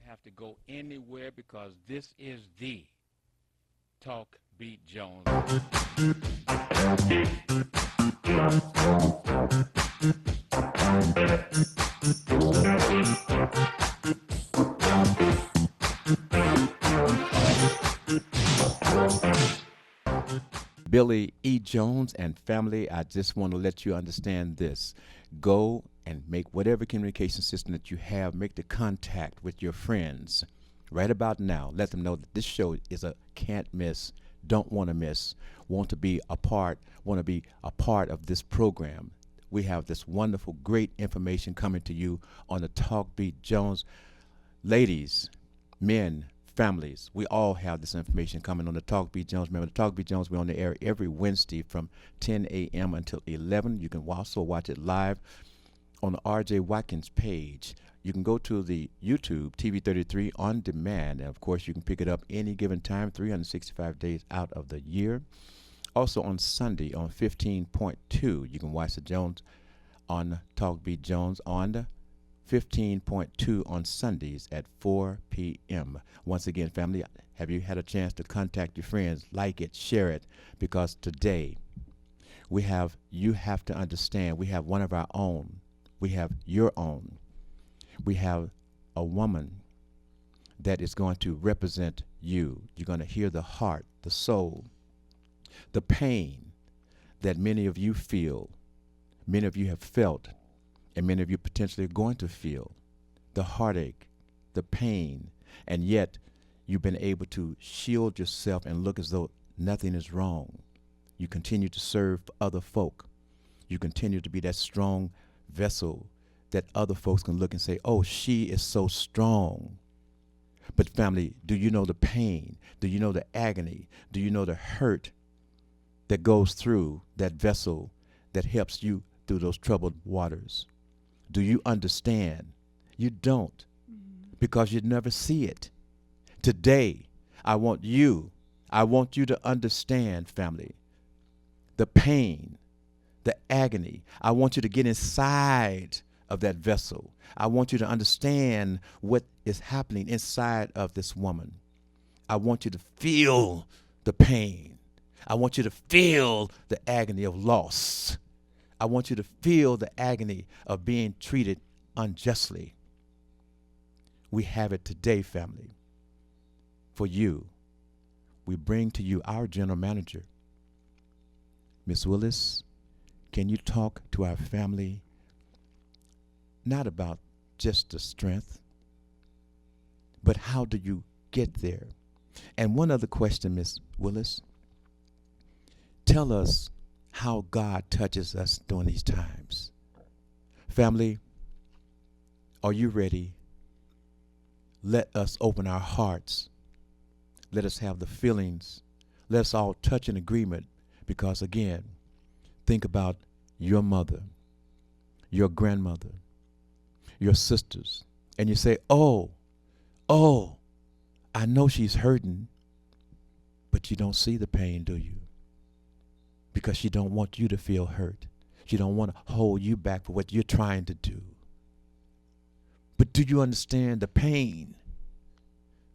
have to go anywhere because this is the Talk Beat Jones. Billy E. Jones and family, I just want to let you understand this. Go and make whatever communication system that you have, make the contact with your friends right about now. Let them know that this show is a can't miss, don't want to miss, want to be a part of this program. We have this wonderful, great information coming to you on the Talk Beat Jones. Ladies, men, families, we all have this information coming on the Talk Beat Jones. Remember, the Talk Beat Jones, we're on the air every Wednesday from 10 a.m. until 11. You can also watch it live on the R.J. Watkins page. You can go to the YouTube TV33 on demand, and of course, you can pick it up any given time, 365 days out of the year. Also on Sunday on 15.2, you can watch the Jones on Talk Beat Jones on the 15.2 on Sundays at 4 p.m. Once again, family, have you had a chance to contact your friends, like it, share it? Because today you have to understand, we have one of our own. We have your own. We have a woman that is going to represent you. You're going to hear the heart, the soul, the pain that many of you feel, many of you have felt, and many of you potentially are going to feel the heartache, the pain, and yet you've been able to shield yourself and look as though nothing is wrong. You continue to serve other folk. You continue to be that strong vessel that other folks can look and say, oh, she is so strong. But family, do you know the pain? Do you know the agony? Do you know the hurt that goes through that vessel that helps you through those troubled waters? Do you understand? You don't, because you never see it. Today, I want you to understand, family, the pain, the agony. I want you to get inside of that vessel. I want you to understand what is happening inside of this woman. I want you to feel the pain. I want you to feel the agony of loss. I want you to feel the agony of being treated unjustly. We have it today, family. For you, we bring to you our general manager. Miss Willis, can you talk to our family not about just the strength, but how do you get there? And one other question, Miss Willis. Tell us how God touches us during these times. Family, are you ready? Let us open our hearts. Let us have the feelings. Let us all touch in agreement, because again, think about your mother, your grandmother, your sisters, and you say, oh, I know she's hurting, but you don't see the pain, do you? Because she don't want you to feel hurt. She don't want to hold you back for what you're trying to do. But do you understand the pain,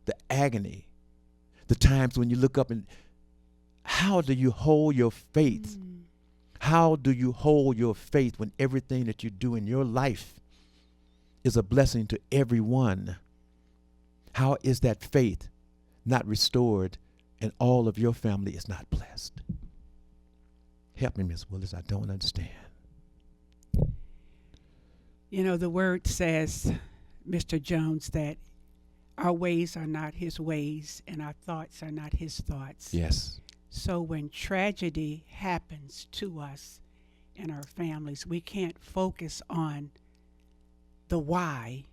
the agony, the times when you look up and how do you hold your faith? How do you hold your faith when everything that you do in your life is a blessing to everyone? How is that faith not restored and all of your family is not blessed? Help me, Miss Willis. I don't understand. You know, the word says, Mr. Jones, that our ways are not his ways and our thoughts are not his thoughts. Yes. So when tragedy happens to us and our families, we can't focus on the why.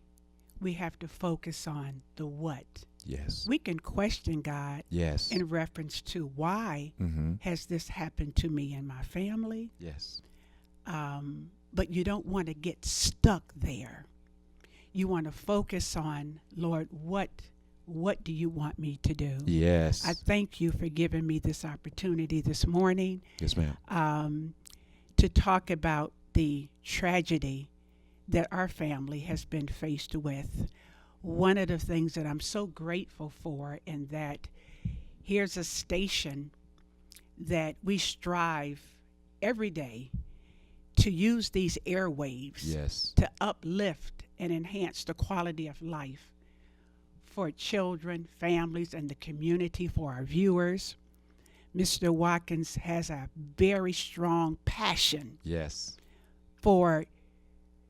We have to focus on the what. Yes. We can question God Yes. in reference to why has this happened to me and my family. Yes. But you don't want to get stuck there. You want to focus on, Lord, what do you want me to do? Yes. I thank you for giving me this opportunity this morning. Yes, ma'am. To talk about the tragedy that our family has been faced with. one of the things that I'm so grateful for, and that here's a station that we strive every day to use these airwaves Yes. to uplift and enhance the quality of life for children, families, and the community, for our viewers. Mr. Watkins has a very strong passion Yes. for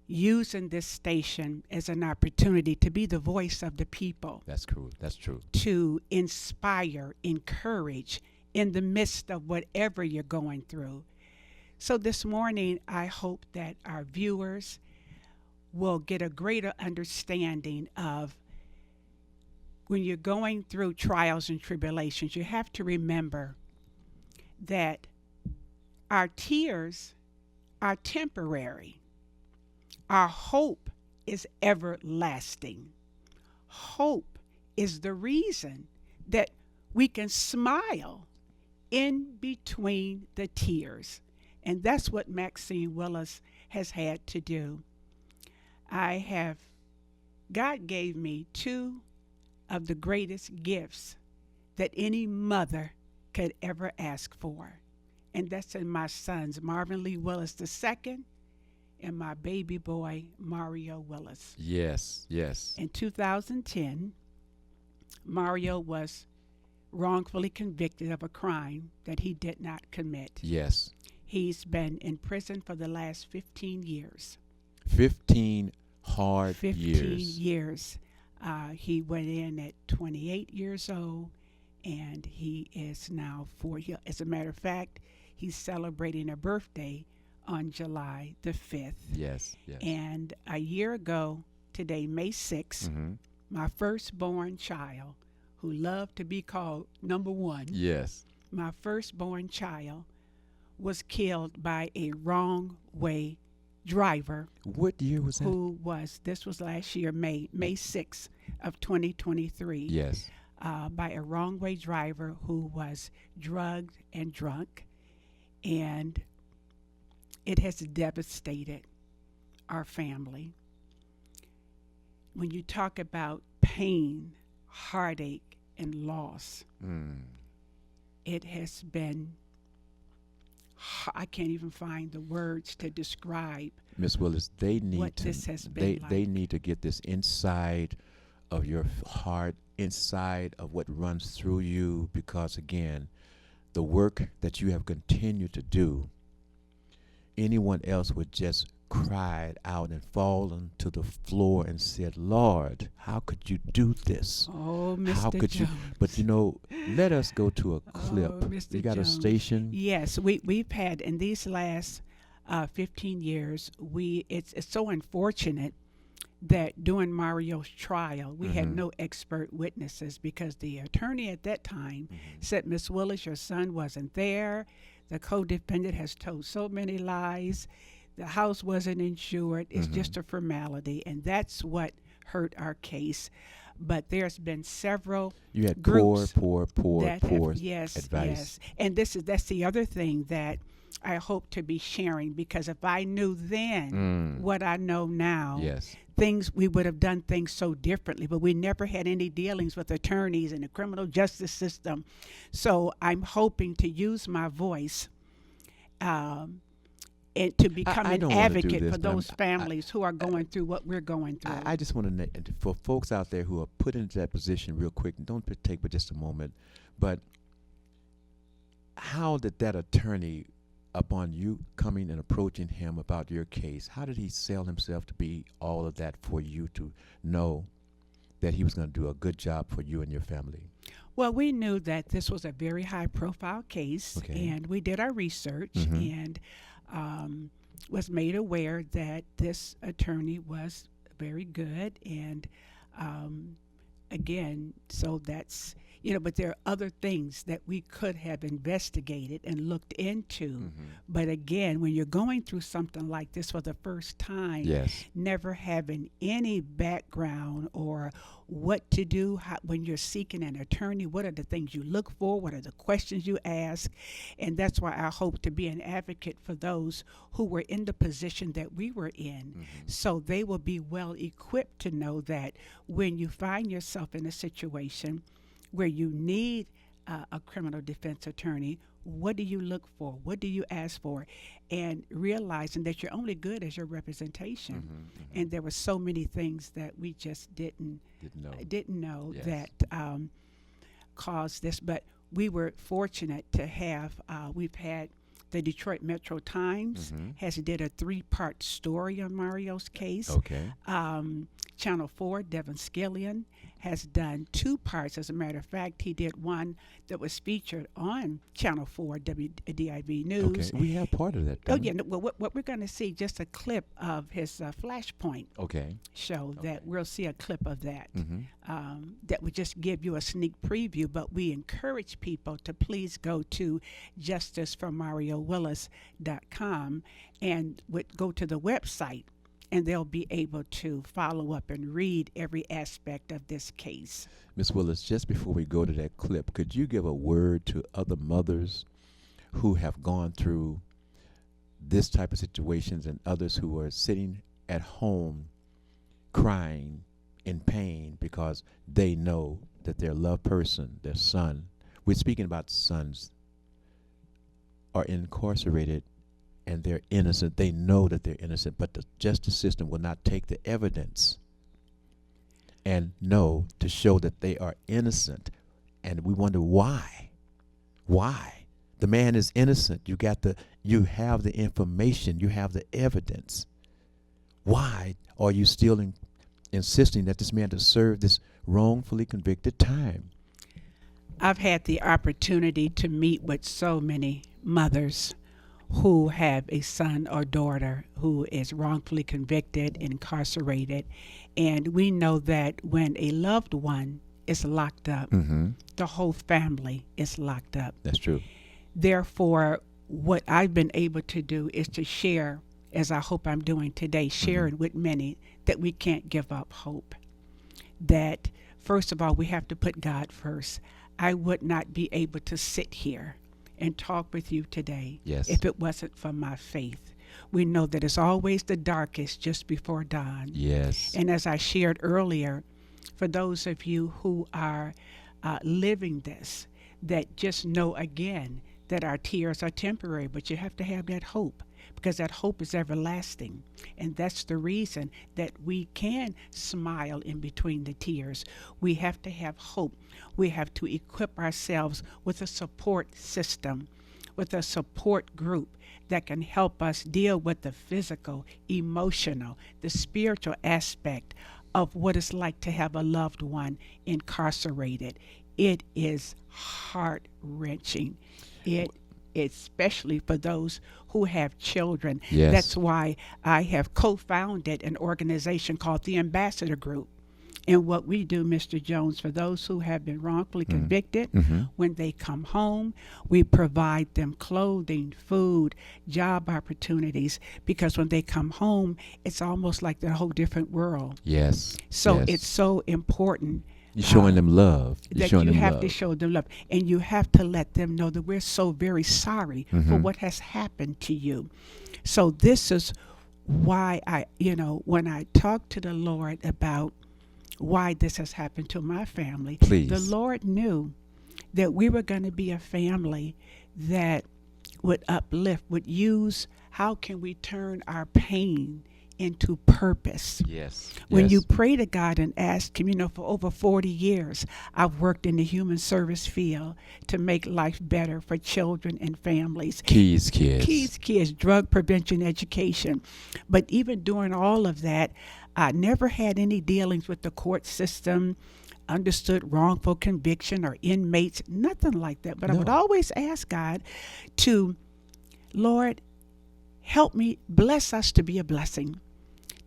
using this station as an opportunity to be the voice of the people, That's true. That's true. to inspire, encourage in the midst of whatever you're going through. So this morning, I hope that our viewers will get a greater understanding of when you're going through trials and tribulations, you have to remember that our tears are temporary. Our hope is everlasting. Hope is the reason that we can smile in between the tears. And that's what Maxine Willis has had to do. God gave me two of the greatest gifts that any mother could ever ask for. And that's in my sons, Marvin Lee Willis II, and my baby boy, Mario Willis. Yes. Yes. In 2010, Mario was wrongfully convicted of a crime that he did not commit. Yes. He's been in prison for the last 15 years. 15 hard 15 years. years. He went in at 28 years old, and he is now 40. As a matter of fact, he's celebrating a birthday on July the 5th. Yes. Yes. And a year ago, today, May 6th, Mm-hmm. my firstborn child, who loved to be called number one, Yes. my firstborn child was killed by a wrong way driver What year was that? this was last year, May 6th of 2023, Yes. by a wrong way driver who was drugged and drunk. And it has devastated our family. When you talk about pain, heartache, and loss, Mm. it has been, I can't even find the words to describe Miss Willis, they need what to this has they been they like. need to get this inside of your heart, inside of what runs through you, because again, the work that you have continued to do, anyone else would just cried out and fallen to the floor and said, Lord, how could you do this? Oh, Mr. How could you? Jones. But let us go to a clip. Oh, Mr. You got Jones. a station? Yes, we've had in these last 15 years. It's so unfortunate that during Mario's trial, we had Mhm. no expert witnesses because the attorney at that time said, Miss Willis, your son wasn't there. The co-defendant has told so many lies. The house wasn't insured. It's just a formality, and that's what hurt our case. But there's been several You had groups poor that advice. yes. And that's the other thing that I hope to be sharing, because if I knew then what I know now, Yes. we would have done things so differently. But we never had any dealings with attorneys in the criminal justice system. So I'm hoping to use my voice and to become I an don't wanna do advocate this, for but those families who are going through what we're going through. I just want to, for folks out there who are put into that position real quick, don't take but just a moment, but how did that attorney, upon you coming and approaching him about your case, how did he sell himself to be all of that for you to know that he was going to do a good job for you and your family? Well, we knew that this was a very high-profile case, Okay. and we did our research and was made aware that this attorney was very good. And again, so that's, but there are other things that we could have investigated and looked into. Mm-hmm. But again, when you're going through something like this for the first time, Yes. never having any background or what to do when you're seeking an attorney, what are the things you look for, what are the questions you ask. And that's why I hope to be an advocate for those who were in the position that we were in, Mm-hmm. so they will be well equipped to know that when you find yourself in a situation where you need a criminal defense attorney, what do you look for? What do you ask for? And realizing that you're only good as your representation. Mm-hmm. And there were so many things that we just didn't know Yes. that caused this. But we were fortunate to have, we've had the Detroit Metro Times Mm-hmm. has did a 3-part story on Mario's case. Okay. Channel 4, Devin Skillian, has done 2 parts. As a matter of fact, he did one that was featured on Channel 4, WDIV News. Okay. We have part of that. Oh, don't we? yeah. Well, what we're going to see, just a clip of his Flashpoint Okay. show, that we'll see a clip of that. Mm-hmm. That would just give you a sneak preview, but we encourage people to please go to justiceformariowillis.com and go to the website, and they'll be able to follow up and read every aspect of this case. Ms. Willis, just before we go to that clip, could you give a word to other mothers who have gone through this type of situations and others who are sitting at home crying in pain because they know that their loved person, their son, we're speaking about sons, are incarcerated and they're innocent. They know that they're innocent, but the justice system will not take the evidence and know to show that they are innocent. And we wonder why. Why? The man is innocent. You have the information, you have the evidence. Why are you still insisting that this man to serve this wrongfully convicted time? I've had the opportunity to meet with so many mothers who have a son or daughter who is wrongfully convicted, incarcerated, and we know that when a loved one is locked up, Mm-hmm. the whole family is locked up. That's true. Therefore, what I've been able to do is to share, as I hope I'm doing today, sharing with many that we can't give up hope. That, first of all, we have to put God first. I would not be able to sit here and talk with you today Yes. if it wasn't for my faith. We know that it's always the darkest just before dawn. Yes. And as I shared earlier, for those of you who are living this, that just know again that our tears are temporary, but you have to have that hope, because that hope is everlasting. And that's the reason that we can smile in between the tears. We have to have hope. We have to equip ourselves with a support system, with a support group that can help us deal with the physical, emotional, the spiritual aspect of what it's like to have a loved one incarcerated. It is heart-wrenching. Especially for those who have children. Yes. That's why I have co-founded an organization called the Ambassador Group. And what we do, Mr. Jones, for those who have been wrongfully convicted, when they come home, we provide them clothing, food, job opportunities, because when they come home, it's almost like they're a whole different world. Yes. So Yes. it's so important You're showing them love. You're that showing you them have love. to show them love, and you have to let them know that we're so very sorry for what has happened to you. So this is why when I talk to the Lord about why this has happened to my family, Please. the Lord knew that we were going to be a family that would uplift, would use, how can we turn our pain into purpose? Yes. When Yes. you pray to God and ask Him, for over 40 years, I've worked in the human service field to make life better for children and families. Keys kids. Drug prevention education. But even during all of that, I never had any dealings with the court system, understood wrongful conviction or inmates, nothing like that. But I would No. always ask God to, Lord, help me, bless us to be a blessing.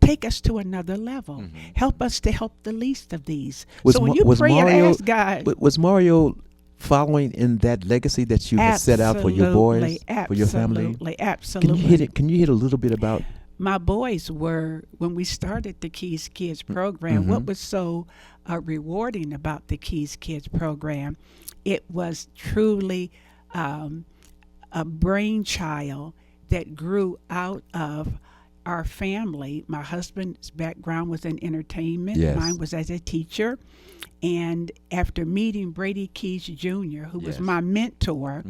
take us to another level. Help us to help the least of these. Was So when Ma- you was pray and Mario- ask God, Was Mario following in that legacy that you had set out for your boys, for your family? Absolutely. Can you hit a little bit about? My boys were, when we started the Keys Kids program, what was so rewarding about the Keys Kids program, it was truly a brainchild that grew out of our family. My husband's background was in entertainment. Yes. Mine was as a teacher. And after meeting Brady Keys Jr., who was Yes. my mentor,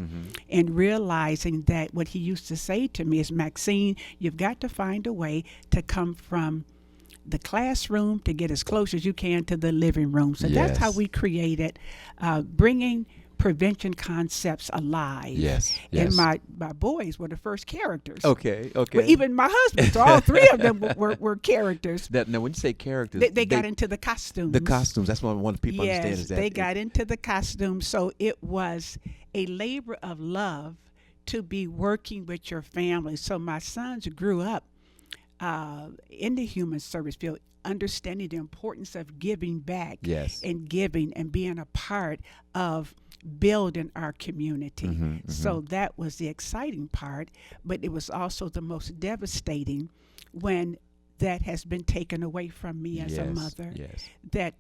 and realizing that what he used to say to me is, Maxine, you've got to find a way to come from the classroom to get as close as you can to the living room. So that's how Yes. we created bringing prevention concepts alive. Yes. And my boys were the first characters. Okay. Well, even my husband, so all three of them were characters. Now, when you say characters, They got into the costumes. the costumes. That's what I want people to understand. Yes, Is that they got into the costumes. So it was a labor of love to be working with your family. So my sons grew up in the human service field, understanding the importance of giving back Yes. and giving and being a part of building our community. So that was the exciting part, but it was also the most devastating when that has been taken away from me as a mother. Yes. That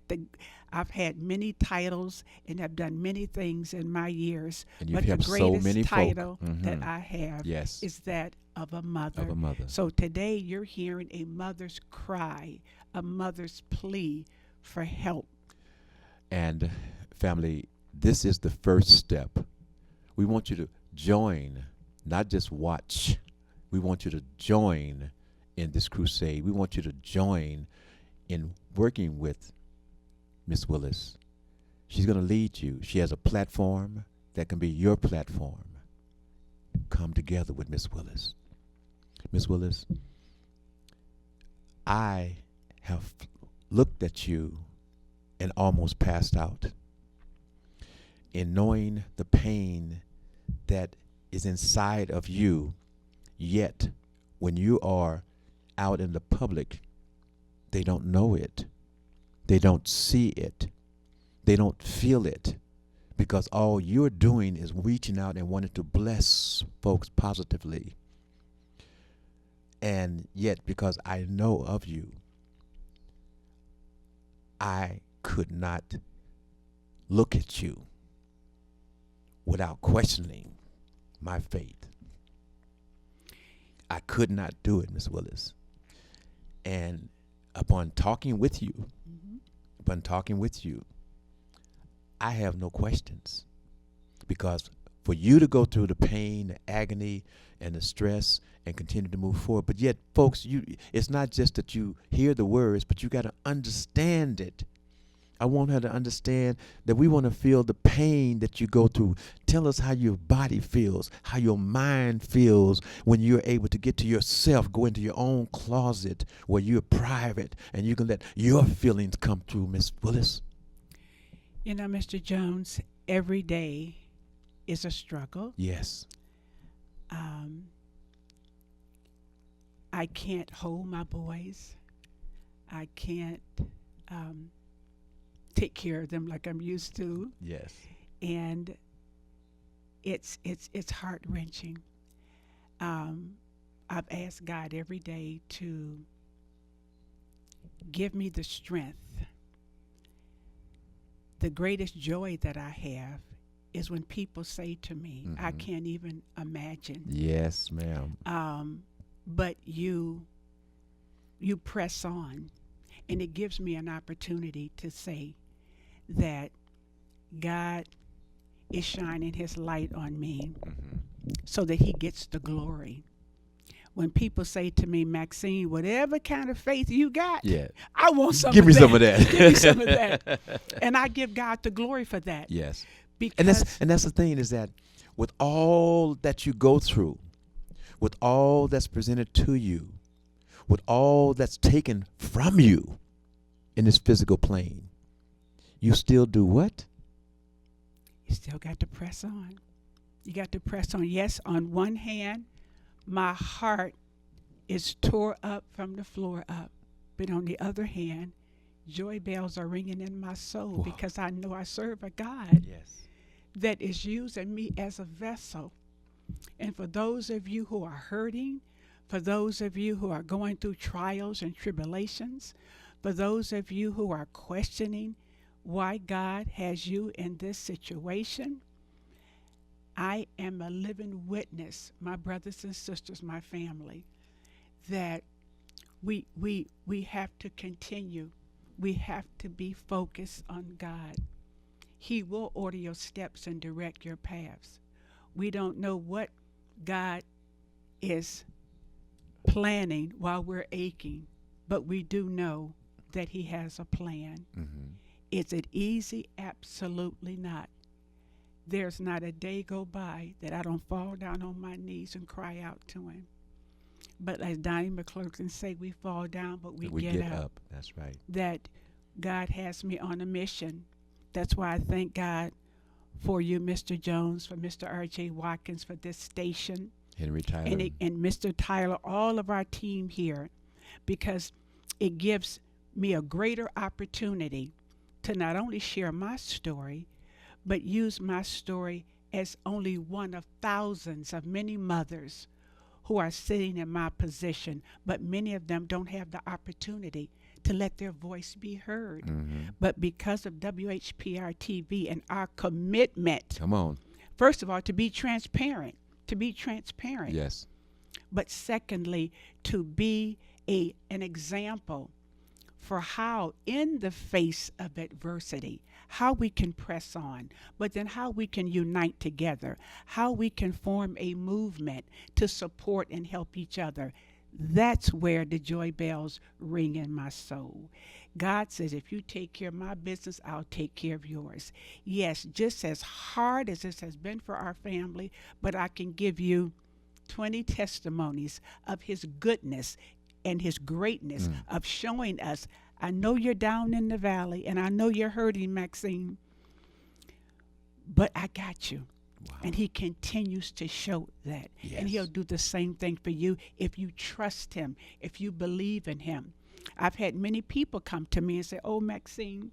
I've had many titles and have done many things in my years, And you've but the helped so greatest many folk. title that I have Yes. is that of a mother. Of a mother. So today you're hearing a mother's cry, a mother's plea for help. And family, this is the first step. We want you to join, not just watch. We want you to join in this crusade. We want you to join in working with Miss Willis. She's going to lead you. She has a platform that can be your platform. Come together with Miss Willis. Miss Willis, I have looked at you and almost passed out in knowing the pain that is inside of you, yet when you are out in the public, they don't know it. They don't see it. They don't feel it, because all you're doing is reaching out and wanting to bless folks positively. And yet, because I know of you, I could not look at you without questioning my faith. I could not do it, Miss Willis. And upon talking with you, I have no questions, because for you to go through the pain, the agony, and the stress and continue to move forward. But yet, folks, it's not just that you hear the words, but you got to understand it. I want her to understand that we want to feel the pain that you go through. Tell us how your body feels, how your mind feels when you're able to get to yourself, go into your own closet where you're private and you can let your feelings come through, Miss Willis. You know, Mr. Jones, every day is a struggle. Yes. I can't hold my boys. I can't take care of them like I'm used to, Yes. and it's heart-wrenching. I've asked God every day to give me the strength. The greatest joy that I have is when people say to me, I can't even imagine. Yes, ma'am. But you press on, and it gives me an opportunity to say that God is shining his light on me so that he gets the glory. When people say to me, Maxine, whatever kind of faith you got, Yeah. I want some Give of me that. some of that. Give me some of that. And I give God the glory for that. Yes. Because And that's the thing, is that with all that you go through, with all that's presented to you, with all that's taken from you in this physical plane, you still do what? you still got to press on. You got to press on. Yes, on one hand, my heart is tore up from the floor up. But on the other hand, joy bells are ringing in my soul Wow. because I know I serve a God Yes. that is using me as a vessel. And for those of you who are hurting, for those of you who are going through trials and tribulations, for those of you who are questioning why God has you in this situation, I am a living witness, my brothers and sisters, my family, that we have to continue. We have to be focused on God. He will order your steps and direct your paths. We don't know what God is planning while we're aching, but we do know that He has a plan. Mm-hmm. Is it easy? Absolutely not. There's not a day go by that I don't fall down on my knees and cry out to Him. But as Donnie McClurkin say, we fall down, but we get up. That's right. That God has me on a mission. That's why I thank God for you, Mr. Jones, for Mr. R.J. Watkins, for this station, Henry Tyler. and Mr. Tyler, all of our team here, because it gives me a greater opportunity to not only share my story, but use my story as only one of thousands of many mothers who are sitting in my position, but many of them don't have the opportunity to let their voice be heard. Mm-hmm. But because of WHPR TV and our commitment, Come on. first of all, to be transparent, Yes. but secondly, to be an example for how, in the face of adversity, how we can press on, but then how we can unite together, how we can form a movement to support and help each other. That's where the joy bells ring in my soul. God says, if you take care of my business, I'll take care of yours. Yes, just as hard as this has been for our family, but I can give you 20 testimonies of His goodness and His greatness of showing us, I know you're down in the valley and I know you're hurting, Maxine, but I got you. Wow. And He continues to show that. Yes. And He'll do the same thing for you if you trust Him, if you believe in Him. I've had many people come to me and say, oh, Maxine,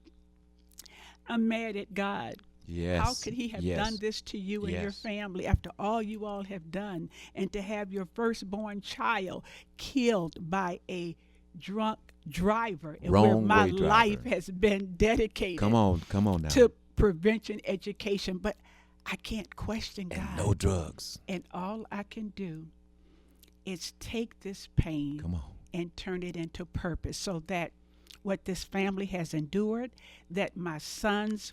I'm mad at God. Yes. How could He have done this to you and your Yes. family after all you all have done? And to have your firstborn child killed by a drunk driver, and where Wrong my way driver. life has been dedicated Come on now. to prevention education. But I can't question and God. no drugs. And all I can do is take this pain Come on. and turn it into purpose, so that what this family has endured, that my son's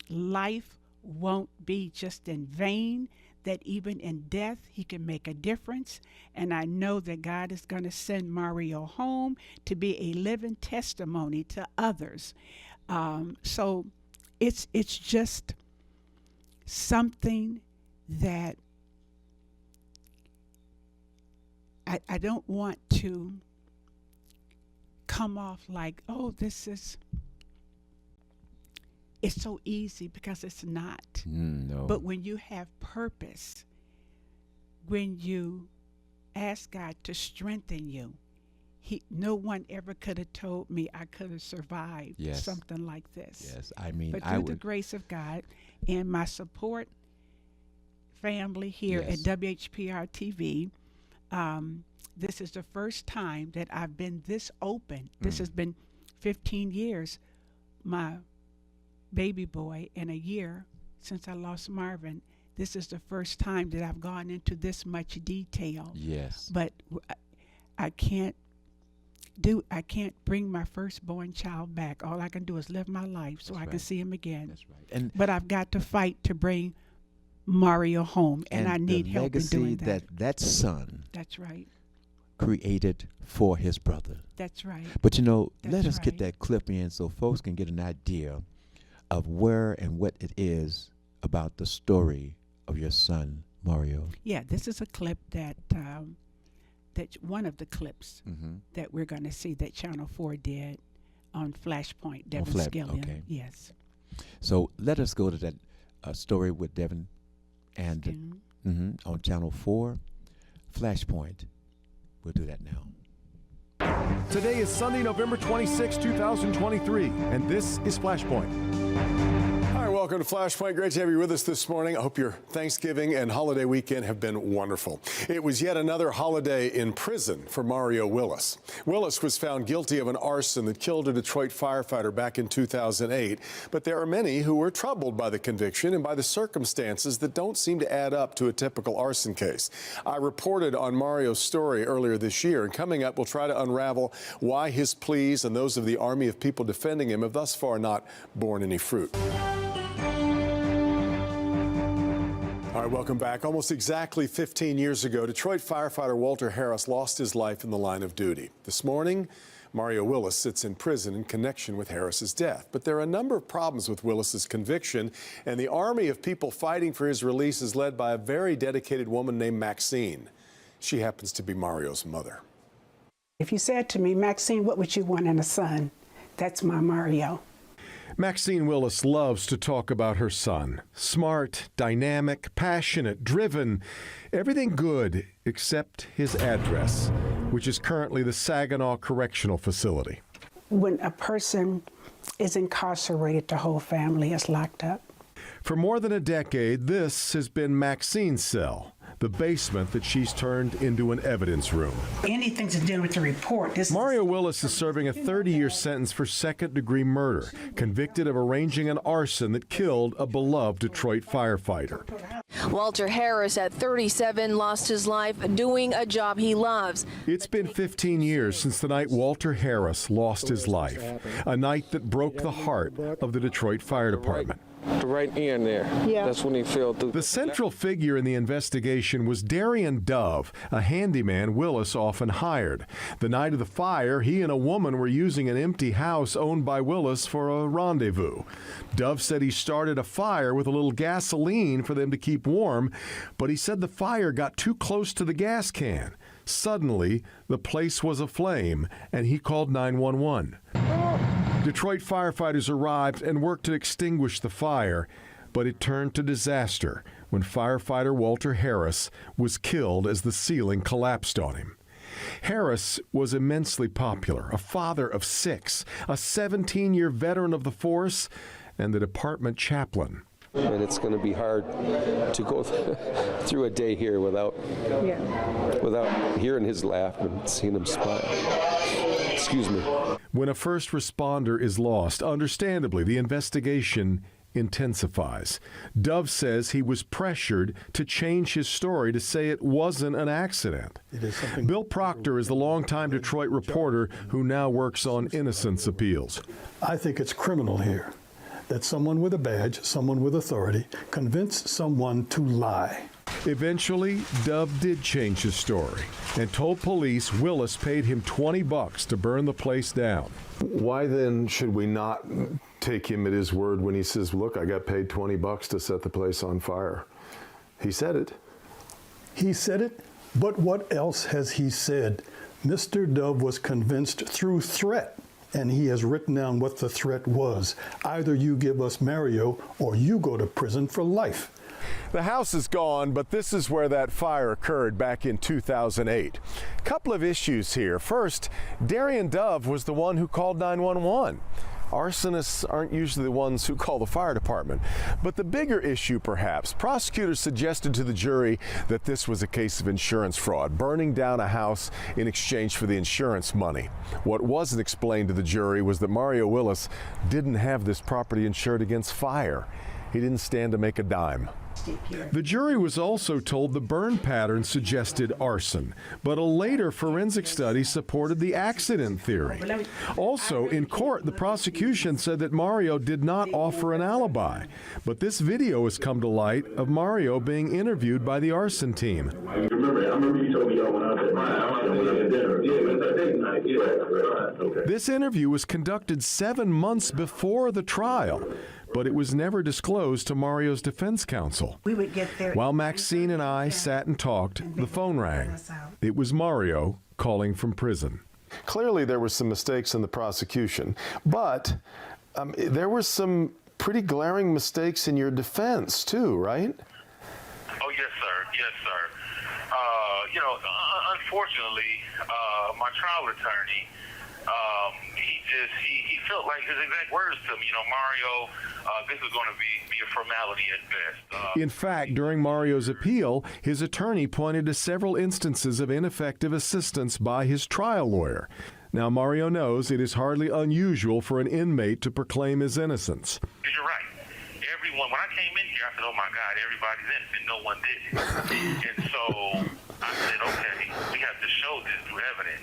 life won't be just in vain, that even in death he can make a difference. And I know that God is going to send Mario home to be a living testimony to others. So it's just something that I don't want to come off like, oh, it's so easy, because it's not. No. But when you have purpose, when you ask God to strengthen you, no one ever could have told me I could have survived Yes. something like this. Yes. I mean, But I through the would. grace of God and my support family here Yes. at WHPR TV, this is the first time that I've been this open. This has been 15 years, my baby boy, in a year since I lost Marvin. This is the first time that I've gone into this much detail. Yes. But I can't bring my firstborn child back. All I can do is live my life so That's I can right. see him again. That's right. And But I've got to fight to bring Mario home, and I need the help in legacy doing that. that son That's right. created for his brother. That's right. But let That's us get right. that clip in so folks can get an idea of where and what it is about the story of your son, Mario. Yeah, this is a clip that one of the clips Mm-hmm. that we're going to see that Channel 4 did on Flashpoint, Devin Flash- Skillion. okay. Yes. So let us go to that story with Devin and Skillion. on Channel 4, Flashpoint. We'll do that now. Today is Sunday, November 26, 2023, and this is Flashpoint. Hi, welcome to Flashpoint. Great to have you with us this morning. I hope your Thanksgiving and holiday weekend have been wonderful. It was yet another holiday in prison for Mario Willis. Willis was found guilty of an arson that killed a Detroit firefighter back in 2008. But there are many who were troubled by the conviction and by the circumstances that don't seem to add up to a typical arson case. I reported on Mario's story earlier this year, and coming up, we'll try to unravel why his pleas and those of the army of people defending him have thus far not borne any fruit. All right, welcome back. Almost exactly 15 years ago, Detroit firefighter Walter Harris lost his life in the line of duty. This morning, Mario Willis sits in prison in connection with Harris's death. But there are a number of problems with Willis's conviction, and the army of people fighting for his release is led by a very dedicated woman named Maxine. She happens to be Mario's mother. If you said to me, Maxine, what would you want in a son? That's my Mario. Maxine Willis loves to talk about her son. Smart, dynamic, passionate, driven, everything good except his address, which is currently the Saginaw Correctional Facility. When a person is incarcerated, the whole family is locked up. For more than a decade, this has been Maxine's cell, the basement that she's turned into an evidence room. Anything to do with the report. Mario Willis is serving a 30-year sentence for second-degree murder, convicted of arranging an arson that killed a beloved Detroit firefighter. Walter Harris, at 37, lost his life doing a job he loves. It's been 15 years since the night Walter Harris lost his life, a night that broke the heart of the Detroit Fire Department. The right end there. Yeah. That's when he fell through. The central figure in the investigation was Darian Dove, a handyman Willis often hired. The night of the fire, he and a woman were using an empty house owned by Willis for a rendezvous. Dove said he started a fire with a little gasoline for them to keep warm, but he said the fire got too close to the gas can. Suddenly, the place was aflame, and he called 911. Detroit firefighters arrived and worked to extinguish the fire, but it turned to disaster when firefighter Walter Harris was killed as the ceiling collapsed on him. Harris was immensely popular, a father of 6, a 17-year veteran of the force, and the department chaplain. And it's going to be hard to go through a day here without hearing his laugh and seeing him smile. Excuse me. When a first responder is lost, understandably, the investigation intensifies. Dove says he was pressured to change his story to say it wasn't an accident. Bill Proctor is the longtime Detroit reporter who now works on innocence appeals. I think it's criminal here that someone with a badge, someone with authority, convinced someone to lie. Eventually, Dove did change his story and told police Willis paid him $20 to burn the place down. Why then should we not take him at his word when he says, look, I got paid $20 to set the place on fire? He said it. He said it, but what else has he said? Mr. Dove was convinced through threat, and he has written down what the threat was. Either you give us Mario or you go to prison for life. The house is gone, but this is where that fire occurred back in 2008. Couple of issues here. First, Darian Dove was the one who called 911. Arsonists aren't usually the ones who call the fire department. But the bigger issue, perhaps, prosecutors suggested to the jury that this was a case of insurance fraud, burning down a house in exchange for the insurance money. What wasn't explained to the jury was that Mario Willis didn't have this property insured against fire. He didn't stand to make a dime. The jury was also told the burn pattern suggested arson, but a later forensic study supported the accident theory. Also, in court, the prosecution said that Mario did not offer an alibi, but this video has come to light of Mario being interviewed by the arson team. I remember you told me when I was at my dinner. Yeah, it was that date night. Yeah, okay. This interview was conducted 7 months before the trial, but it was never disclosed to Mario's defense counsel. We would get there. While Maxine and I sat and talked, the phone rang. It was Mario calling from prison. Clearly there were some mistakes in the prosecution, but there were some pretty glaring mistakes in your defense too, right? Oh, yes, sir. Yes, sir. Unfortunately, my trial attorney He felt like his exact words to me, Mario, this is going to be a formality at best. In fact, during Mario's appeal, his attorney pointed to several instances of ineffective assistance by his trial lawyer. Now, Mario knows it is hardly unusual for an inmate to proclaim his innocence. You're right. Everyone, when I came in here, I said, oh my God, everybody's innocent. No one did it. And so I said, okay, we have to show this through evidence.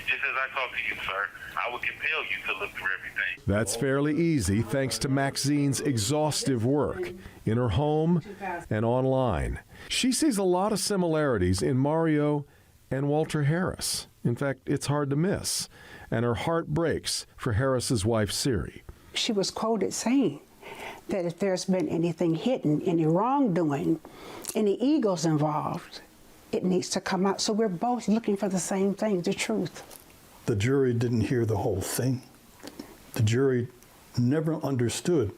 Just as I talked to you, sir, I would compel you to look through everything. That's fairly easy thanks to Maxine's exhaustive work in her home and online. She sees a lot of similarities in Mario and Walter Harris. In fact, it's hard to miss. And her heart breaks for Harris's wife, Siri. She was quoted saying that if there's been anything hidden, any wrongdoing, any egos involved, it needs to come out. So we're both looking for the same thing, the truth. The jury didn't hear the whole thing. The jury never understood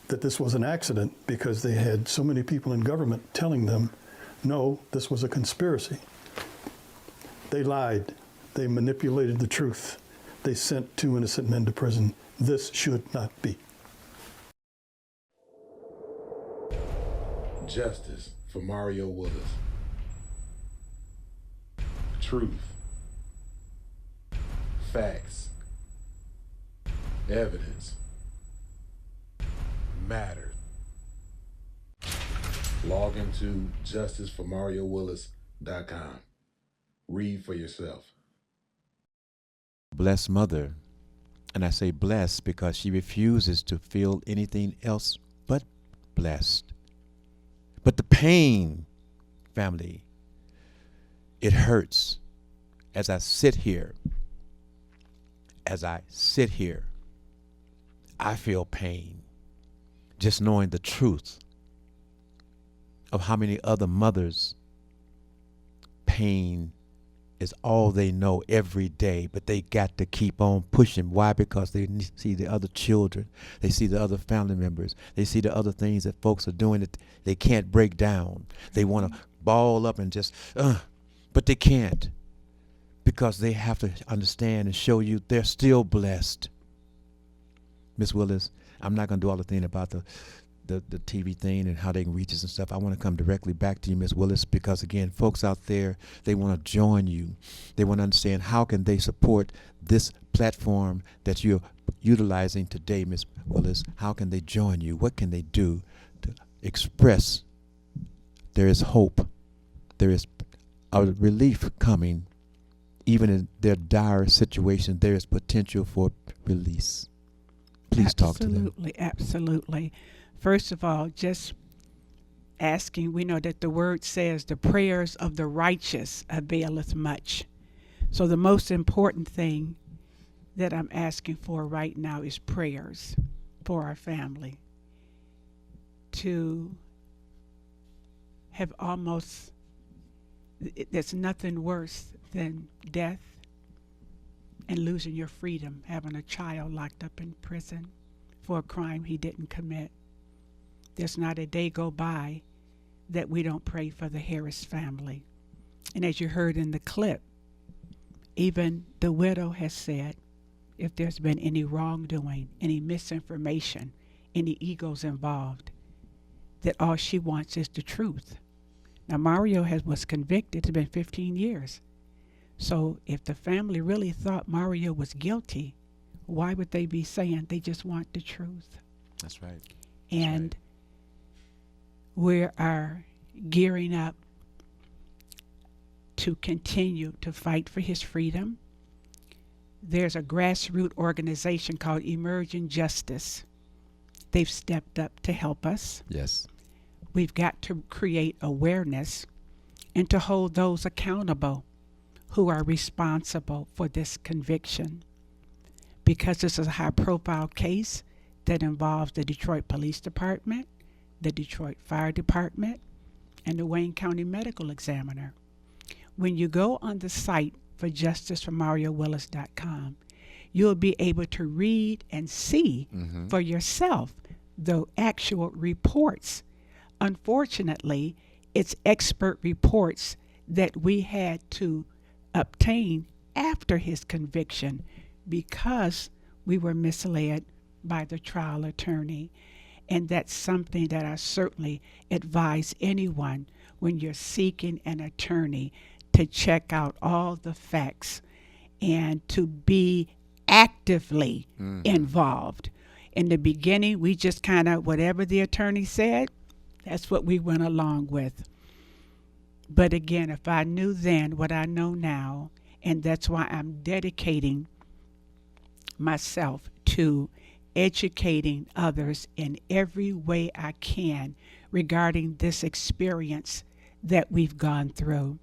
that this was an accident because they had so many people in government telling them, no, this was a conspiracy. They lied. They manipulated the truth. They sent 2 innocent men to prison. This should not be. Justice for Mario Willis. Truth. Facts. Evidence. Mattered. Log into justiceformariowillis.com. Read for yourself. Blessed mother, and I say blessed because she refuses to feel anything else but blessed. But the pain, family, it hurts. As I sit here, I feel pain. Just knowing the truth of how many other mothers' pain is all they know every day, but they got to keep on pushing. Why? Because they see the other children. They see the other family members. They see the other things that folks are doing that they can't break down. They want to ball up and just, but they can't, because they have to understand and show you they're still blessed. Miss Willis, I'm not going to do all the thing about the TV thing and how they can reach us and stuff. I want to come directly back to you, Miss Willis, because again, folks out there, they want to join you. They want to understand how can they support this platform that you're utilizing today, Miss Willis. How can they join you? What can they do to express there is hope? There is a relief coming. Even in their dire situation, there is potential for release. Please talk to them. Absolutely. First of all, just asking, we know that the word says the prayers of the righteous availeth much. So the most important thing that I'm asking for right now is prayers for our family to have almost, there's nothing worse than death and losing your freedom, having a child locked up in prison for a crime he didn't commit. There's not a day go by that we don't pray for the Harris family. And as you heard in the clip, even the widow has said, if there's been any wrongdoing, any misinformation, any egos involved, that all she wants is the truth. Now, Mario was convicted. It's been 15 years. So if the family really thought Mario was guilty, why would they be saying they just want the truth? That's right. And we are gearing up to continue to fight for his freedom. There's a grassroots organization called Emerging Justice. They've stepped up to help us. Yes. We've got to create awareness and to hold those accountable who are responsible for this conviction. Because this is a high-profile case that involves the Detroit Police Department, the Detroit Fire Department, and the Wayne County Medical Examiner. When you go on the site for justiceformariowillis.com, you'll be able to read and see for yourself the actual reports. Unfortunately, it's expert reports that we had to obtain after his conviction because we were misled by the trial attorney. And that's something that I certainly advise anyone when you're seeking an attorney to check out all the facts and to be actively involved. In the beginning, we just kind of, whatever the attorney said, that's what we went along with. But again, if I knew then what I know now, and that's why I'm dedicating myself to educating others in every way I can regarding this experience that we've gone through.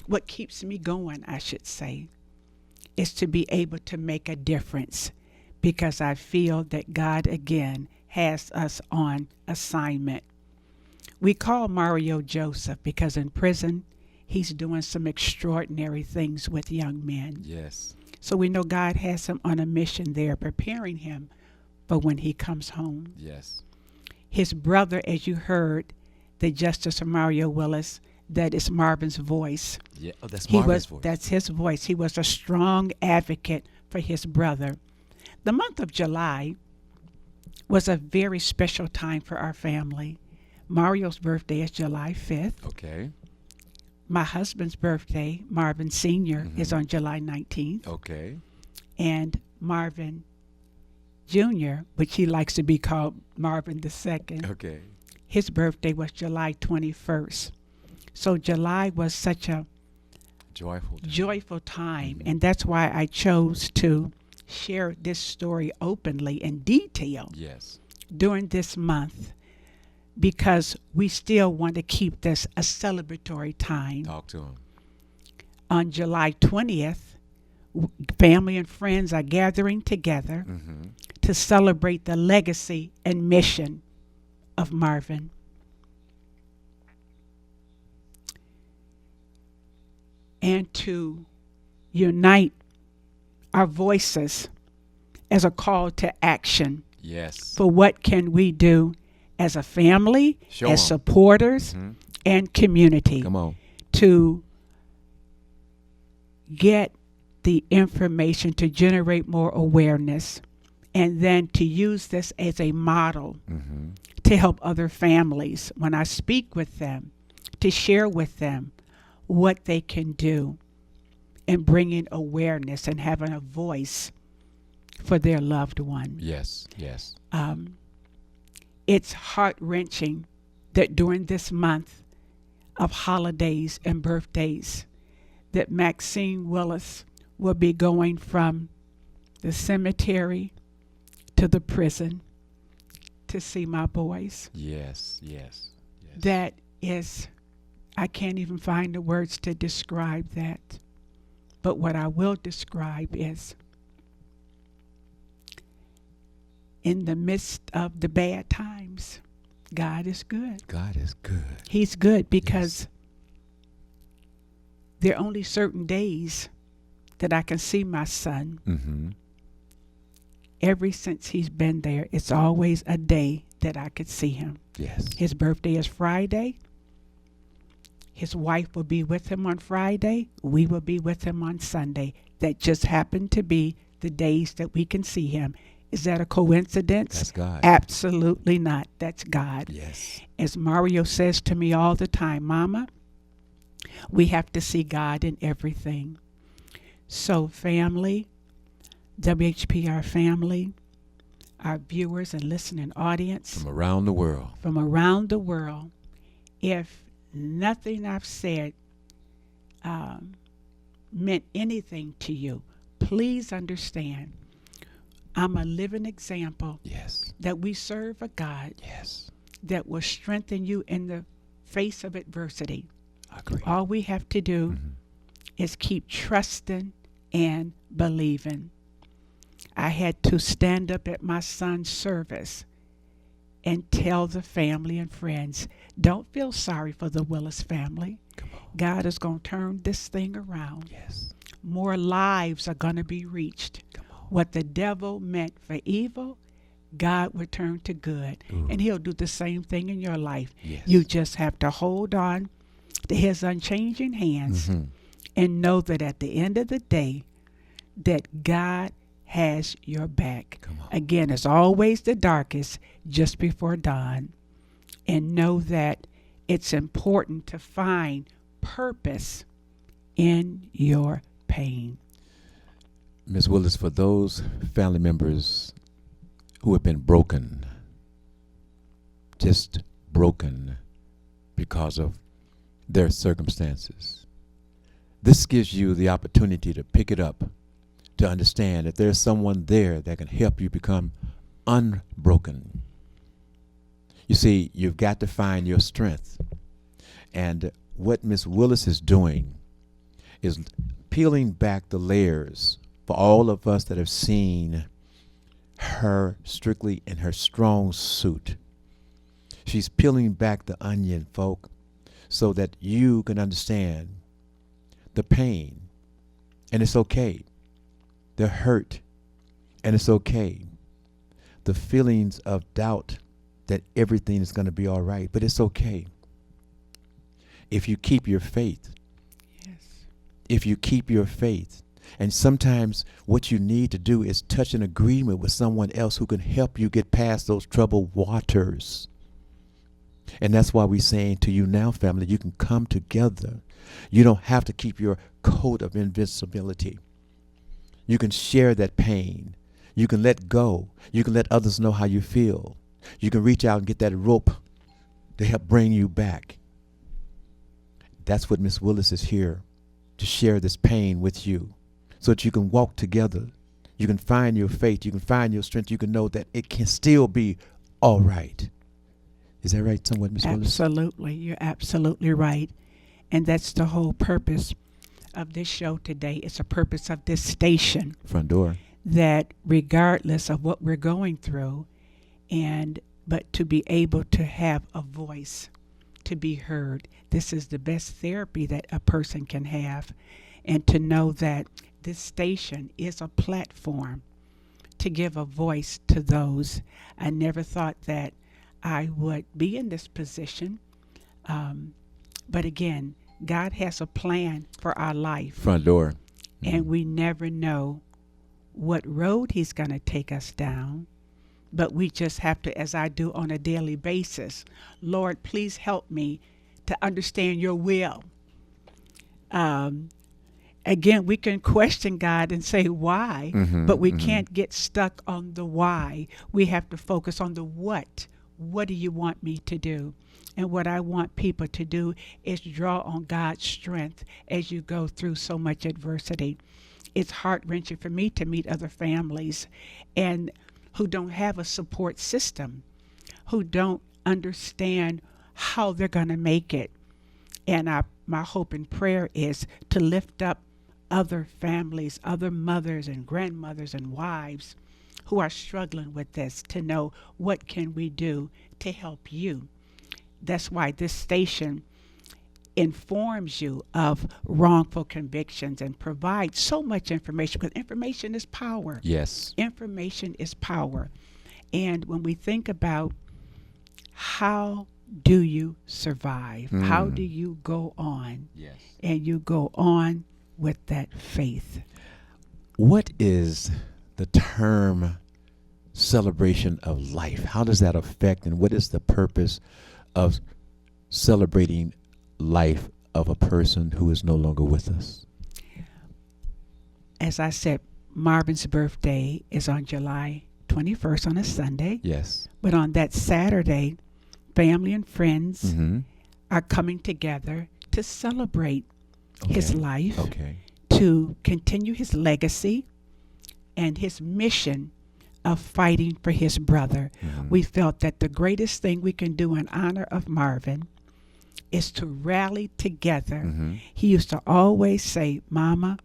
What keeps me going, I should say, is to be able to make a difference, because I feel that God again has us on assignment. We call Mario Joseph because in prison he's doing some extraordinary things with young men. Yes. So we know God has him on a mission there, preparing him for when he comes home. Yes. His brother, as you heard, the Justice Mario Willis, that is Marvin's voice. Yeah. Oh, that's Marvin's voice. That's his voice. He was a strong advocate for his brother. The month of July was a very special time for our family. Mario's birthday is July 5th. Okay. My husband's birthday, Marvin Sr., is on July 19th. Okay. And Marvin Jr., which he likes to be called Marvin II, Okay. his birthday was July 21st. So July was such a joyful time. And that's why I chose to share this story openly in detail Yes. during this month, because we still want to keep this a celebratory time. Talk to him. On July 20th, family and friends are gathering together to celebrate the legacy and mission of Marvin. And to unite our voices as a call to action Yes. for what can we do as a family, Show as 'em. supporters, and community Come on. to get the information to generate more awareness, and then to use this as a model to help other families when I speak with them, to share with them what they can do in bringing awareness and having a voice for their loved one. Yes. Yes. It's heart-wrenching that during this month of holidays and birthdays that Maxine Willis will be going from the cemetery to the prison to see my boys. Yes. Yes. Yes. That is, I can't even find the words to describe that. But what I will describe is, in the midst of the bad times, God is good. God is good. He's good because there are only certain days that I can see my son. Ever since he's been there, it's always a day that I could see him. Yes. His birthday is Friday. His wife will be with him on Friday. We will be with him on Sunday. That just happened to be the days that we can see him. Is that a coincidence? That's God. Absolutely not. That's God. Yes. As Mario says to me all the time, Mama, we have to see God in everything. So family, WHPR family, our viewers and listening audience From around the world. If nothing I've said meant anything to you, please understand I'm a living example that we serve a God that will strengthen you in the face of adversity. Agree. All we have to do is keep trusting and believing. I had to stand up at my son's service and tell the family and friends, don't feel sorry for the Willis family. God is going to turn this thing around. Yes. More lives are going to be reached. What the devil meant for evil, God will turn to good. And he'll do the same thing in your life. Yes. You just have to hold on to his unchanging hands and know that at the end of the day, that God has your back. Again, it's always the darkest just before dawn. And know that it's important to find purpose in your pain. Ms. Willis, for those family members who have been broken, just broken because of their circumstances, this gives you the opportunity to pick it up, to understand that there's someone there that can help you become unbroken. You see, you've got to find your strength. And what Miss Willis is doing is peeling back the layers for all of us that have seen her strictly in her strong suit. She's peeling back the onion, folk, so that you can understand the pain. And it's okay. The hurt. And it's okay. The feelings of doubt that everything is going to be all right. But it's okay. If you keep your faith. Yes. If you keep your faith. And sometimes what you need to do is touch an agreement with someone else who can help you get past those troubled waters. And that's why we're saying to you now, family, you can come together. You don't have to keep your coat of invincibility. You can share that pain. You can let go. You can let others know how you feel. You can reach out and get that rope to help bring you back. That's what Miss Willis is here, to share this pain with you so that you can walk together. You can find your faith. You can find your strength. You can know that it can still be all right. Is that right, somewhat, Ms. Willis? Absolutely. You're absolutely right. And that's the whole purpose of this show today. It's a purpose of this station. Front door. That regardless of what we're going through, but to be able to have a voice, to be heard. This is the best therapy that a person can have. And to know that this station is a platform to give a voice to those. I never thought that I would be in this position. But again, God has a plan for our life. Front door. And we never know what road he's going to take us down. But we just have to, as I do on a daily basis, Lord, please help me to understand your will. Again, we can question God and say why, but we can't get stuck on the why. We have to focus on the what. What do you want me to do? And what I want people to do is draw on God's strength as you go through so much adversity. It's heart-wrenching for me to meet other families and who don't have a support system, who don't understand how they're going to make it. And my hope and prayer is to lift up other families, other mothers and grandmothers and wives who are struggling with this, to know what can we do to help you. That's why this station informs you of wrongful convictions and provides so much information, because information is power. Yes. Information is power. And when we think about how do you survive? How do you go on? Yes. And you go on with that faith. What is the term celebration of life? How does that affect, and what is the purpose of celebrating life of a person who is no longer with us? As I said, Marvin's birthday is on July 21st on a Sunday. Yes. But on that Saturday, family and friends are coming together to celebrate his life, to continue his legacy and his mission of fighting for his brother. We felt that the greatest thing we can do in honor of Marvin is to rally together. He used to always say, Mama,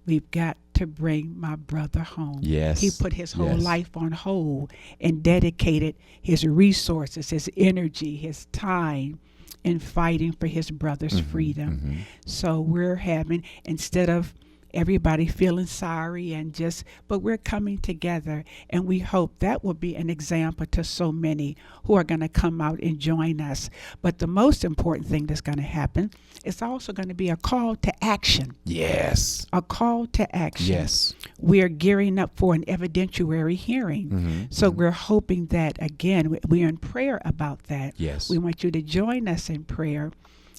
we've got to bring my brother home. Yes. He put his whole life on hold and dedicated his resources, his energy, his time in fighting for his brother's freedom. So we're having, instead of everybody feeling sorry but we're coming together, and we hope that will be an example to so many who are going to come out and join us. But the most important thing that's going to happen is also going to be a call to action. Yes. A call to action. Yes. We're gearing up for an evidentiary hearing. So we're hoping that, again, we're in prayer about that. Yes. We want you to join us in prayer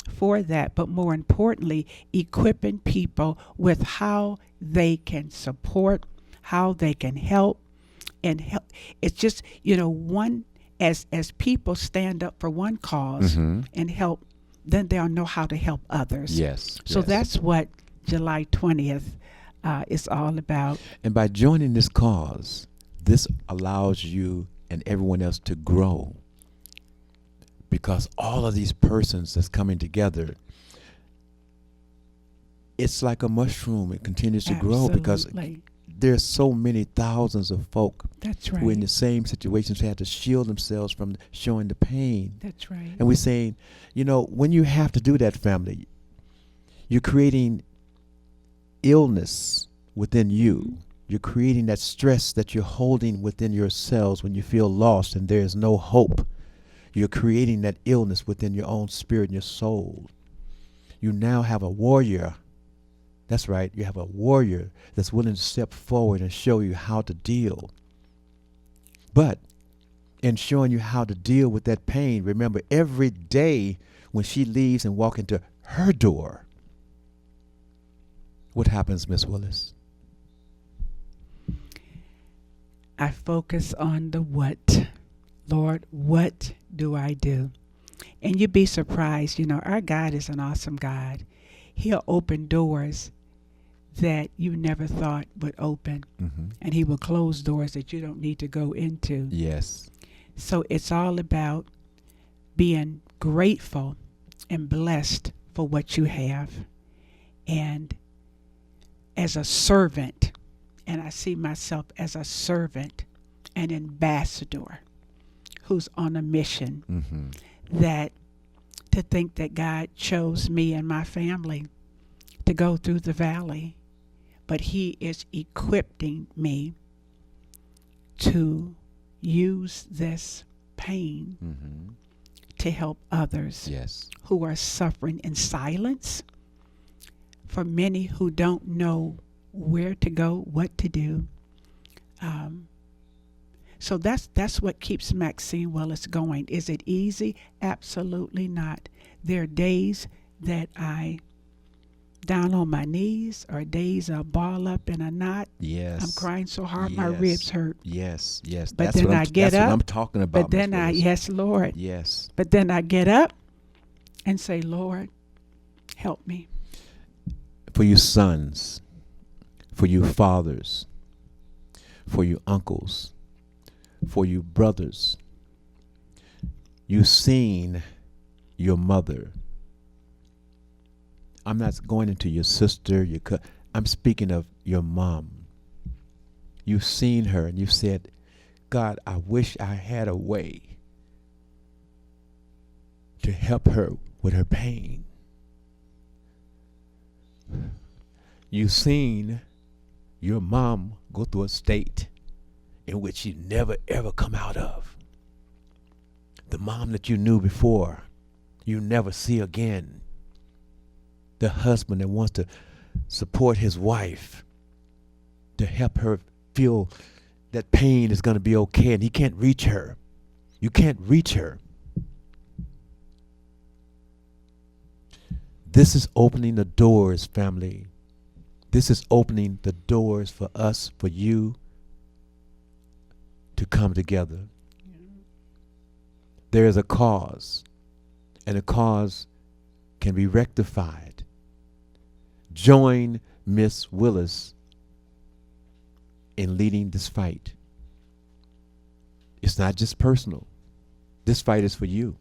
for that, but more importantly, equipping people with how they can support, how they can help, and help. It's just, one, as people stand up for one cause and help, then they'll know how to help others. Yes. So yes. that's what July 20th is all about. And by joining this cause, this allows you and everyone else to grow. Because all of these persons that's coming together, it's like a mushroom. It continues to grow because there's so many thousands of folk That's who in right. the same situations had to shield themselves from showing the pain. That's right. And we're saying, when you have to do that, family, you're creating illness within you. You're creating that stress that you're holding within yourselves when you feel lost and there is no hope. You're creating that illness within your own spirit and your soul. You now have a warrior. That's right. You have a warrior that's willing to step forward and show you how to deal. But in showing you how to deal with that pain, remember every day when she leaves and walks into her door, what happens, Miss Willis? I focus on the what. Lord, what do I do? And you'd be surprised, our God is an awesome God. He'll open doors that you never thought would open. And he will close doors that you don't need to go into. Yes. So it's all about being grateful and blessed for what you have. And as a servant, and I see myself as a servant, an ambassador who's on a mission, that to think that God chose me and my family to go through the valley, but he is equipping me to use this pain to help others Yes. who are suffering in silence, for many who don't know where to go, what to do. So that's what keeps Maxine Willis going. Is it easy? Absolutely not. There are days that I down on my knees, or days I ball up in a knot. Yes. I'm crying so hard my Yes. ribs hurt. Yes. Yes. But That's then what I get that's up. what I'm talking about. But then Miss Willis. yes, Lord. Yes. But then I get up and say, Lord, help me. For you sons, for you fathers, for you uncles, for you brothers, you've seen your mother. I'm not going into your sister, I'm speaking of your mom. You've seen her and you've said, God, I wish I had a way to help her with her pain. You've seen your mom go through a state in which she never ever come out of. The mom that you knew before, you never see again. The husband that wants to support his wife, to help her feel that pain is going to be okay, and he can't reach her. You can't reach her. This is opening the doors, family. This is opening the doors for us, for you to come together. There is a cause, and a cause can be rectified. Join Miss Willis in leading this fight. It's not just personal. This fight is for you.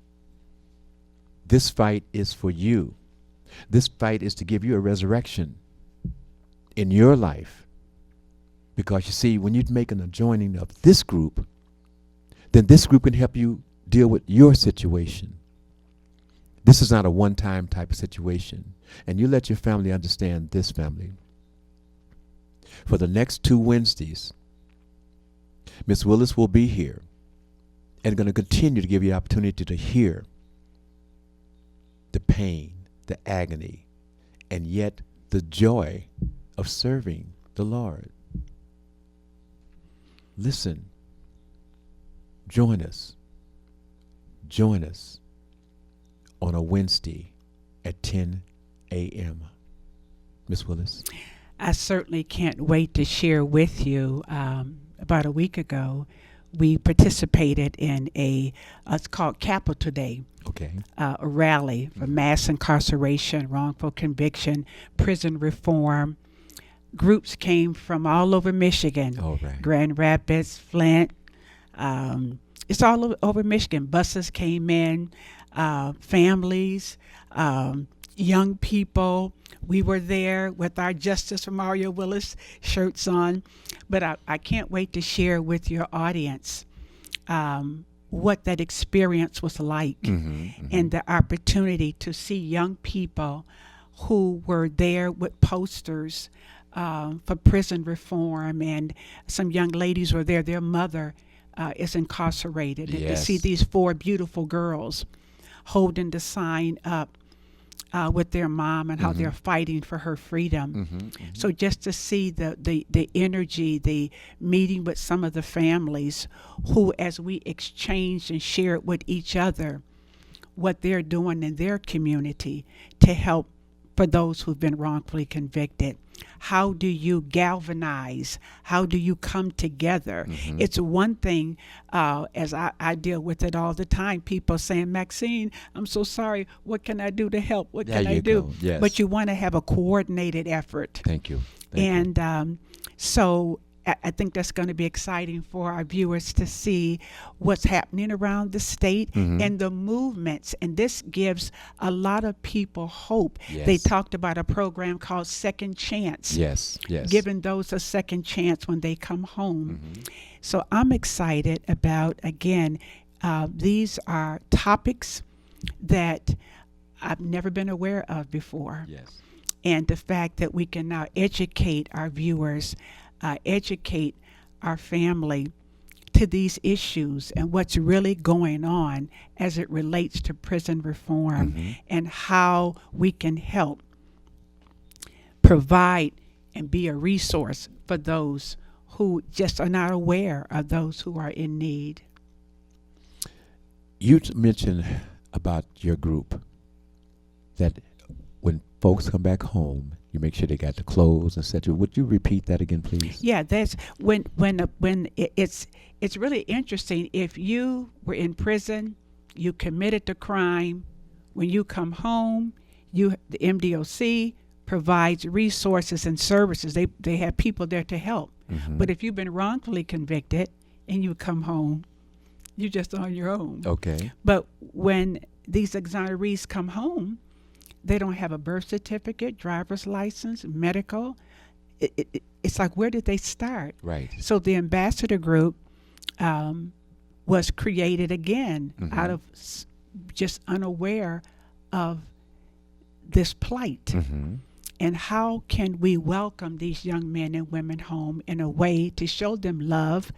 This fight is for you. This fight is to give you a resurrection in your life. Because you see, when you make an adjoining of this group, then this group can help you deal with your situation. This is not a one-time type of situation. And you let your family understand this, family. For the next 2 Wednesdays, Miss Willis will be here and going to continue to give you the opportunity to hear the pain, the agony, and yet the joy of serving the Lord. Listen. Join us. Join us on a Wednesday at 10 a.m. Miss Willis? I certainly can't wait to share with you. About a week ago, we participated in it's called Capital Day. Okay. A rally for mass incarceration, wrongful conviction, prison reform. Groups came from all over Michigan, All right. Grand Rapids, Flint. It's all over Michigan. Buses came in, families, young people. We were there with our Justice for Mario Willis shirts on. But I can't wait to share with your audience what that experience was like, and the opportunity to see young people who were there with posters for prison reform, and some young ladies were there. Their mother is incarcerated, and to see these 4 beautiful girls holding the sign up with their mom and how they're fighting for her freedom. So just to see the energy, the meeting with some of the families who, as we exchanged and shared with each other what they're doing in their community to help for those who've been wrongfully convicted. How do you galvanize? How do you come together? It's one thing, as I deal with it all the time, people saying, Maxine, I'm so sorry. What can I do to help? What can I do? Yes. But you want to have a coordinated effort. Thank you. So I think that's going to be exciting for our viewers to see what's happening around the state and the movements. And this gives a lot of people hope. Yes. They talked about a program called Second Chance. Yes, yes. Giving those a second chance when they come home. So I'm excited about, again, these are topics that I've never been aware of before. Yes. And the fact that we can now educate our viewers, educate our family to these issues and what's really going on as it relates to prison reform and how we can help provide and be a resource for those who just are not aware of those who are in need. You mentioned about your group that when folks come back home, you make sure they got the clothes, etc. Would you repeat that again, please? Yeah, that's when it's really interesting. If you were in prison, you committed the crime. When you come home, the MDOC provides resources and services. They have people there to help. But if you've been wrongfully convicted and you come home, you're just on your own. Okay. But when these exonerees come home, they don't have a birth certificate, driver's license, medical. It's like, where did they start? Right. So the ambassador group was created again out of just unaware of this plight. And how can we welcome these young men and women home in a way to show them love,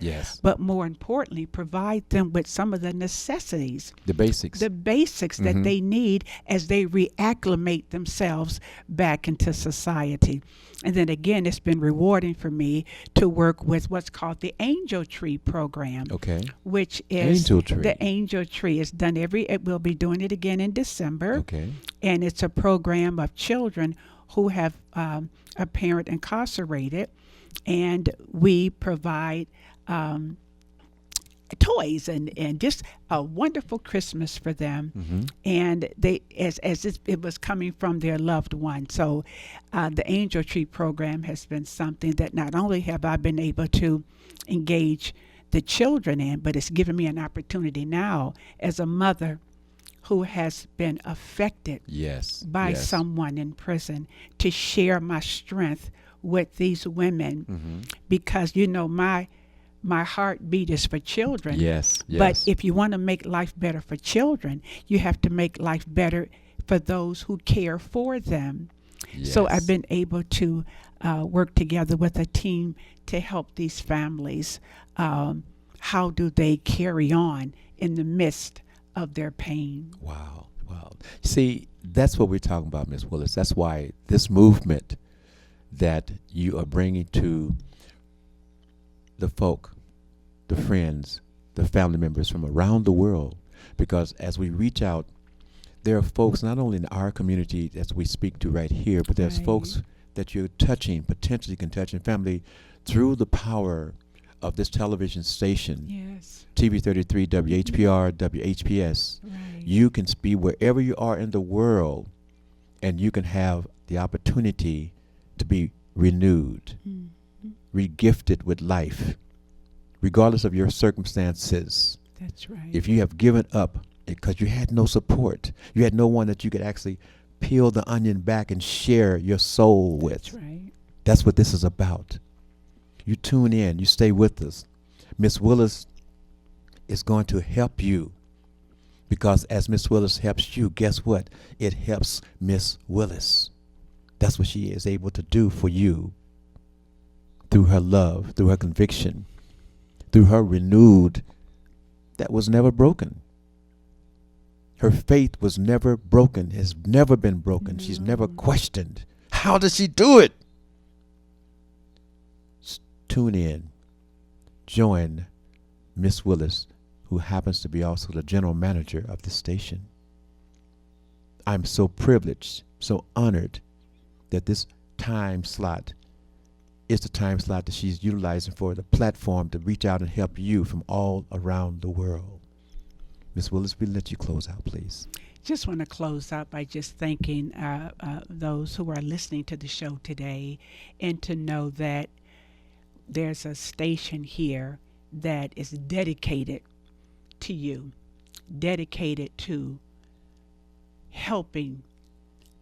but more importantly, provide them with some of the necessities, the basics that they need as they reacclimate themselves back into society. And then again, it's been rewarding for me to work with what's called the Angel Tree program. Okay. Which is Angel Tree. The Angel Tree is done we'll be doing it again in December. Okay. And it's a program of children who have a parent incarcerated, and we provide toys and just a wonderful Christmas for them. And they, as it was coming from their loved one. So the Angel Tree program has been something that not only have I been able to engage the children in, but it's given me an opportunity now as a mother who has been affected by someone in prison to share my strength with these women, because my heartbeat is for children. But if you want to make life better for children, you have to make life better for those who care for them. So I've Yes. been able to work together with a team to help these families. How do they carry on in the midst of their pain? Wow. Wow. See, that's what we're talking about, Miss Willis. That's why this movement that you are bringing to the folk, the friends, the family members from around the world, because as we reach out, there are folks not only in our community that we speak to right here, but there's Right. folks that you're touching, potentially can touch in family through the power of this television station, Yes. TV33, WHPR, WHPS. Right. You can be wherever you are in the world, and you can have the opportunity to be renewed, regifted with life, regardless of your circumstances. That's right. If you have given up because you had no support, you had no one that you could actually peel the onion back and share your soul with. That's right. That's what this is about. You tune in, you stay with us. Miss Willis is going to help you, because as Miss Willis helps you, guess what? It helps Miss Willis. That's what she is able to do for you through her love, through her conviction, through her renewed, that was never broken. Her faith was never broken, has never been broken. She's never questioned. How does she do it? Tune in. Join Miss Willis, who happens to be also the general manager of the station. I'm so privileged, so honored that this time slot is the time slot that she's utilizing for the platform to reach out and help you from all around the world. Miss Willis, we let you close out, please. Just want to close out by just thanking those who are listening to the show today, and to know that there's a station here that is dedicated to you, dedicated to helping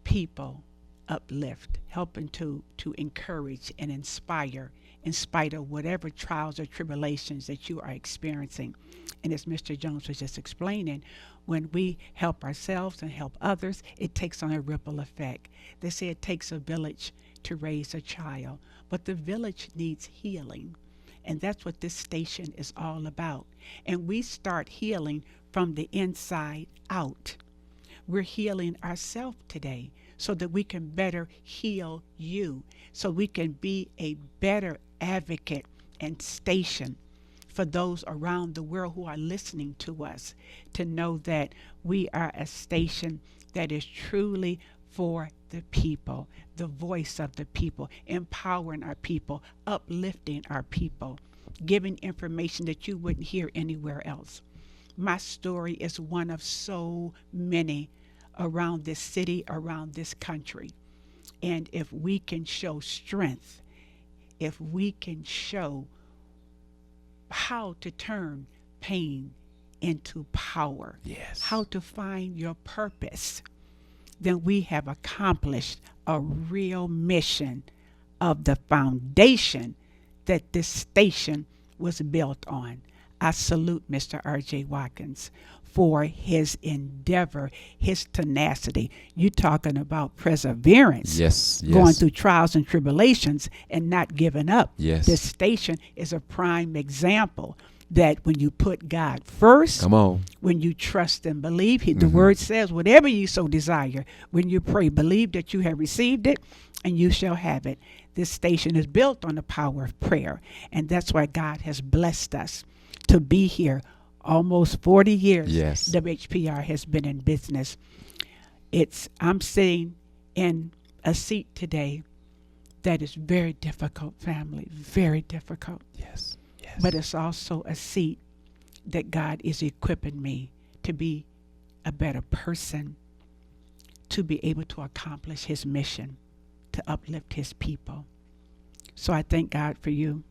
people uplift, helping to encourage and inspire in spite of whatever trials or tribulations that you are experiencing. And as Mr. Jones was just explaining, when we help ourselves and help others, it takes on a ripple effect. They say it takes a village to raise a child, but the village needs healing. And that's what this station is all about. And we start healing from the inside out. We're healing ourselves today so that we can better heal you, so we can be a better advocate and station for those around the world who are listening to us, to know that we are a station that is truly for the people, the voice of the people, empowering our people, uplifting our people, giving information that you wouldn't hear anywhere else. My story is one of so many around this city, around this country. And if we can show strength, if we can show how to turn pain into power, Yes. how to find your purpose, then we have accomplished a real mission of the foundation that this station was built on. I salute Mr. R.J. Watkins for his endeavor, his tenacity. You talking about perseverance. Yes, Going yes. through trials and tribulations and not giving up. Yes. This station is a prime example that when you put God first, Come on. when you trust and believe, the word says, whatever you so desire, when you pray, believe that you have received it and you shall have it. This station is built on the power of prayer. And that's why God has blessed us to be here. Almost 40 years, Yes. WHPR has been in business. I'm sitting in a seat today that is very difficult, family, very difficult. Yes. Yes. But it's also a seat that God is equipping me to be a better person, to be able to accomplish his mission, to uplift his people. So I thank God for you,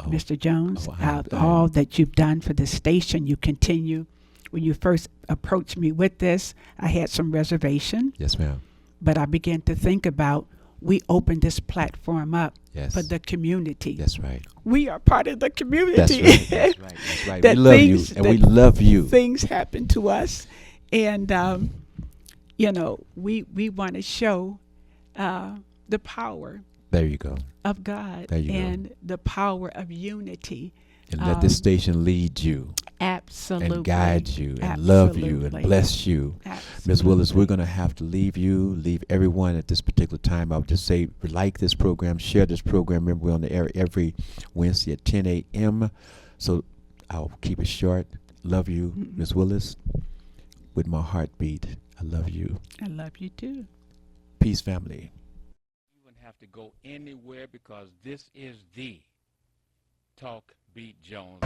Mr. Jones, all that you've done for the station. You continue. When you first approached me with this, I had some reservation. Yes, ma'am. But I began to think about, we opened this platform up Yes. for the community. That's right. We are part of the community. That's right. That's right. That's right. That We love you, things- and we that love you. Things happen to us, and we want to show the power There you go. of God There you go. and the power of unity. And let this station lead you Absolutely. and guide you and love you and Absolutely. bless you. Ms. Willis, we're going to have to leave everyone at this particular time. I would just say, like this program, share this program. Remember, we're on the air every Wednesday at 10 a.m. So I'll keep it short. Love you, Ms. Willis. With my heartbeat, I love you. I love you too. Peace, family. You wouldn't have to go anywhere because this is the Talk Beat Jones.